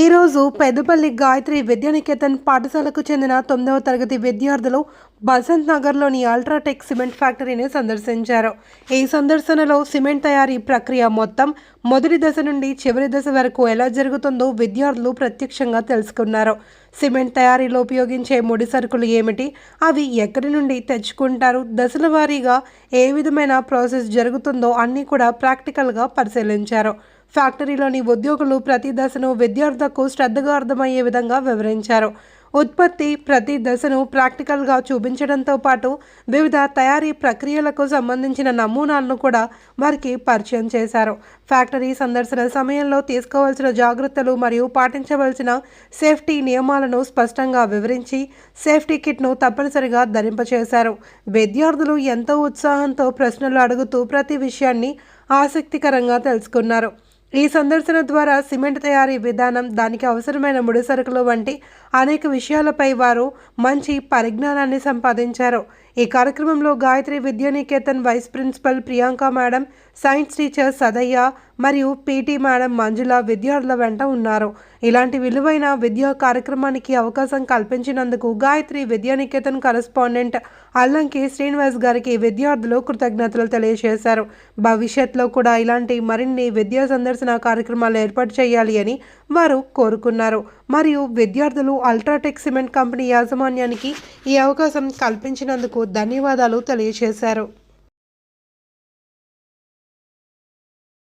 ఈరోజు పెద్దపల్లి గాయత్రి విద్యానికేతన్ పాఠశాలకు చెందిన 9వ తరగతి విద్యార్థులు బసంత్ నగర్లోని అల్ట్రాటెక్ సిమెంట్ ఫ్యాక్టరీని సందర్శించారు. ఈ సందర్శనలో సిమెంట్ తయారీ ప్రక్రియ మొత్తం మొదటి దశ నుండి చివరి దశ వరకు ఎలా జరుగుతుందో విద్యార్థులు ప్రత్యక్షంగా తెలుసుకున్నారు. సిమెంట్ తయారీలో ఉపయోగించే ముడి సరుకులు ఏమిటి, అవి ఎక్కడి నుండి తెచ్చుకుంటారు, దశల వారీగా ఏ విధమైన ప్రాసెస్ జరుగుతుందో అన్నీ కూడా ప్రాక్టికల్గా పరిశీలించారు. ఫ్యాక్టరీలోని ఉద్యోగులు ప్రతి దశను విద్యార్థులకు శ్రద్ధగా అర్థమయ్యే విధంగా వివరించారు. ఉత్పత్తి ప్రతి దశను ప్రాక్టికల్గా చూపించడంతో పాటు వివిధ తయారీ ప్రక్రియలకు సంబంధించిన నమూనాలను కూడా వారికి పరిచయం చేశారు. ఫ్యాక్టరీ సందర్శన సమయంలో తీసుకోవాల్సిన జాగ్రత్తలు మరియు పాటించవలసిన సేఫ్టీ నియమాలను స్పష్టంగా వివరించి సేఫ్టీ కిట్ను తప్పనిసరిగా ధరింపచేశారు. విద్యార్థులు ఎంతో ఉత్సాహంతో ప్రశ్నలు అడుగుతూ ప్రతి విషయాన్ని ఆసక్తికరంగా తెలుసుకున్నారు. ఈ సందర్శన ద్వారా సిమెంట్ తయారీ విధానం, దానికి అవసరమైన ముడి సరుకులు వంటి అనేక విషయాలపై వారు మంచి పరిజ్ఞానాన్ని సంపాదించారు. ఈ కార్యక్రమంలో Gayatri Vidyaniketan vice principal Priyanka madam, science teacher Sadayya మరియు పీటీ మేడం మంజుల విద్యార్థుల వెంట ఉన్నారు. ఇలాంటి విలువైన విద్యా కార్యక్రమానికి అవకాశం కల్పించినందుకు గాయత్రి విద్యానికేతన్ కరెస్పాండెంట్ అల్లంకి శ్రీనివాస్ గారికి విద్యార్థులు కృతజ్ఞతలు తెలియజేశారు. భవిష్యత్తులో కూడా ఇలాంటి మరిన్ని విద్యా సందర్శన కార్యక్రమాలు ఏర్పాటు చేయాలి అని వారు కోరుకున్నారు. మరియు విద్యార్థులు అల్ట్రాటెక్ సిమెంట్ కంపెనీ యాజమాన్యానికి ఈ అవకాశం కల్పించినందుకు ధన్యవాదాలు తెలియజేశారు.